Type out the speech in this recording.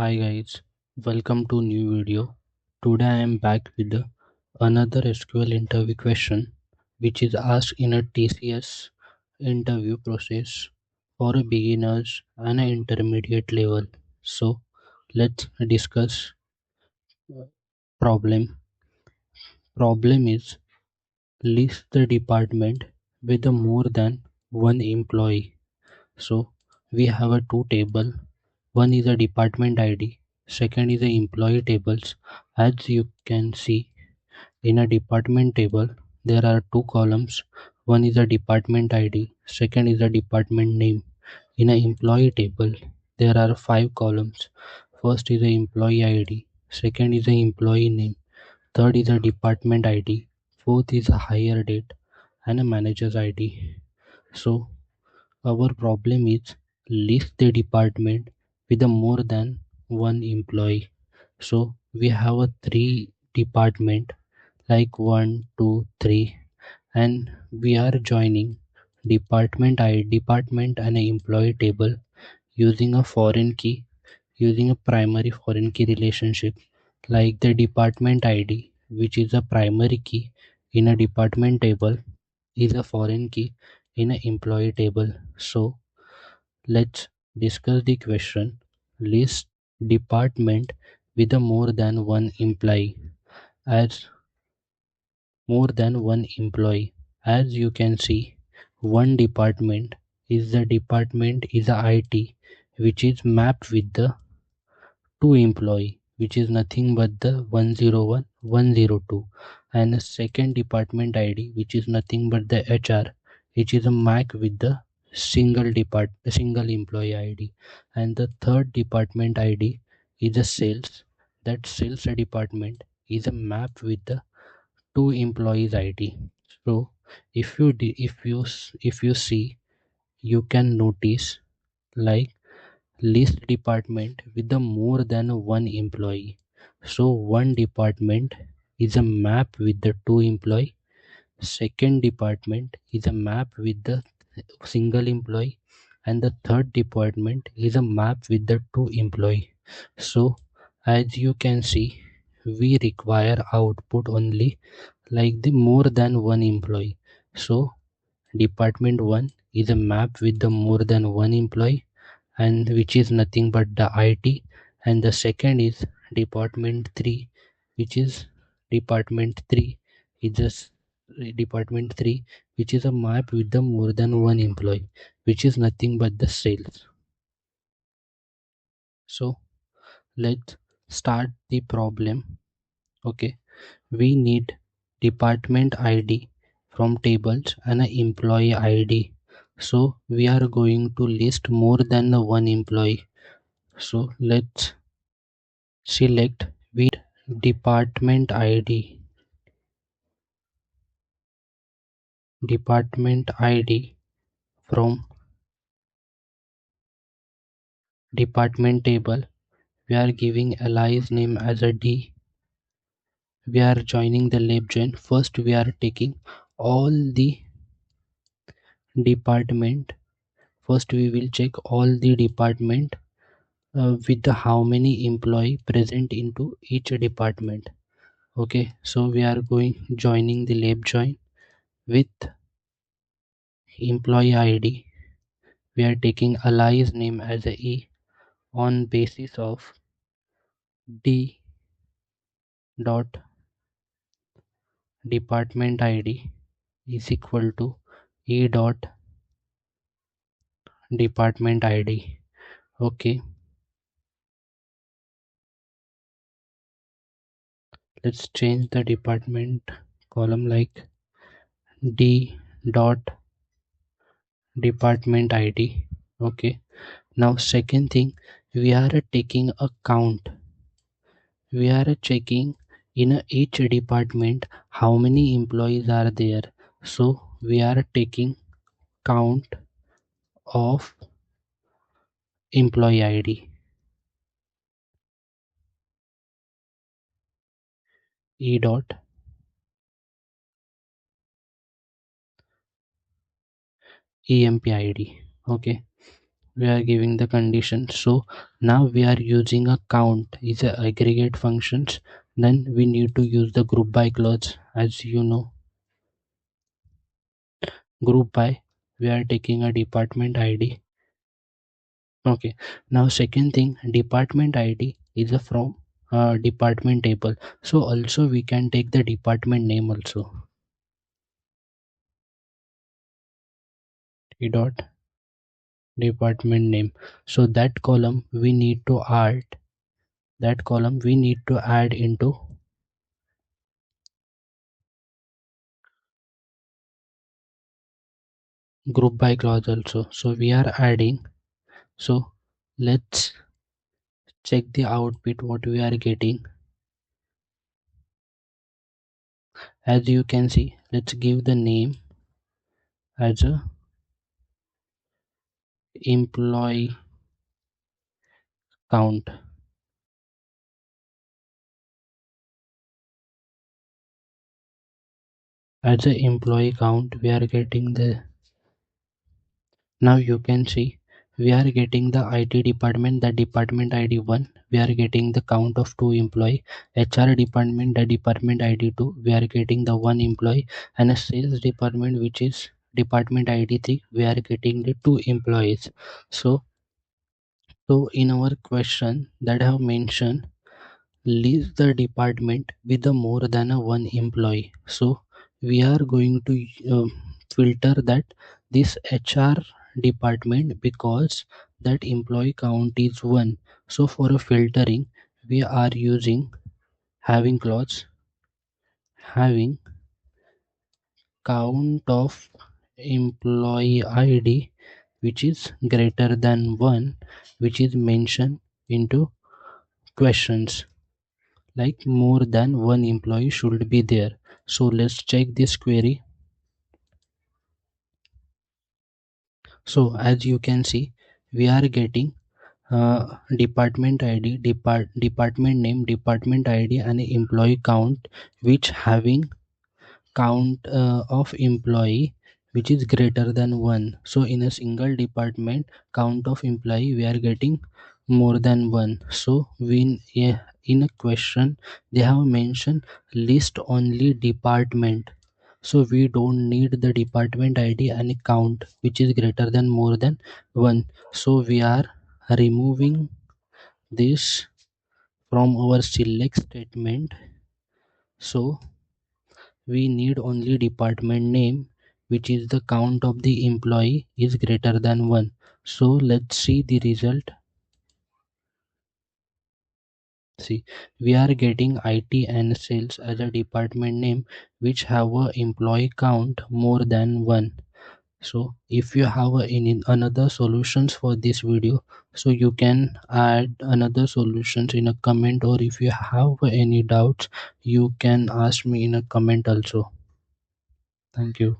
Hi guys, welcome to new video. Today I am back with another SQL interview question which is asked in a TCS interview process for a beginners and an intermediate level. So let's discuss problem. Problem is list the department with a more than one employee. So we have a two table. One is a department ID, second is the employee tables. As you can see in a department table, there are two columns. One is a department ID, second is a department name. In an employee table, there are five columns. First is the employee ID, second is the employee name, third is a department ID, fourth is a hire date, and a manager's ID. So our problem is list the department with a more than one employee. So we have a three department like 1, 2, 3, and we are joining department and a employee table using a foreign key, using a primary foreign key relationship like the department ID, which is a primary key in a department table, is a foreign key in an employee table. So let's discuss the question. List department with a more than one employee. As more than one employee, as you can see, one department is the department is a IT, which is mapped with the two employee, which is nothing but the 101 102, and a second department ID, which is nothing but the HR, which is a mac with the single employee ID, and the third department ID is a sales. That sales department is a map with the two employees ID. So if you see, you can notice like list department with the more than one employee. So one department is a map with the two employee, second department is a map with the single employee, and the third department is a map with the two employee. So as you can see, we require output only like the more than one employee. So department 1 is a map with the more than one employee, and which is nothing but the IT, and the second is department 3, which is department 3 is just department 3, which is a map with the more than one employee, which is nothing but the sales. So let's start the problem. Okay, we need department ID from tables and an employee ID. So we are going to list more than the one employee. So let's select we need department ID from department table. We are giving alias name as a D. We are joining the lab join. First we are taking all the department. First we will check all the department with the how many employee present into each department. Okay, so we are going joining the lab join with employee ID. We are taking alias name as a E on basis of D dot department ID is equal to E dot department ID. Okay, let's change the department column like D dot department ID. Okay, now second thing, we are taking a count. We are checking in each department how many employees are there. So we are taking count of employee ID. E dot EmpID. Okay, we are giving the condition. So now we are using a count is a aggregate functions. Then we need to use the group by clause. As you know, group by, we are taking a department ID. Okay, now second thing, department ID is a from department table. So also we can take the department name also. E dot department name. So that column we need to add, into group by clause also. So we are adding. So let's check the output what we are getting. As you can see, let's give the name as a employee count. As a employee count we are getting the, now you can see we are getting the IT department, the department ID 1, we are getting the count of 2 employee. HR department, the department ID 2, we are getting the 1 employee. And a sales department which is department ID 3, we are getting the 2 employees. So in our question that I have mentioned, list the department with the more than a 1 employee. So we are going to filter that this HR department because that employee count is 1. So for a filtering we are using having clause, having count of employee ID which is greater than 1, which is mentioned into questions, like more than 1 employee should be there. So let's check this query. So as you can see we are getting department ID, department name, department ID and employee count which having count of employee which is greater than 1. So in a single department count of employee we are getting more than 1. So we in a question they have mentioned list only department. So we don't need the department ID and count which is greater than more than 1. So we are removing this from our select statement. So we need only department name which is the count of the employee is greater than 1. So let's see the result. See, we are getting IT and sales as a department name which have a employee count more than 1. So if you have any another solutions for this video, so you can add another solutions in a comment, or if you have any doubts you can ask me in a comment also. Thank you.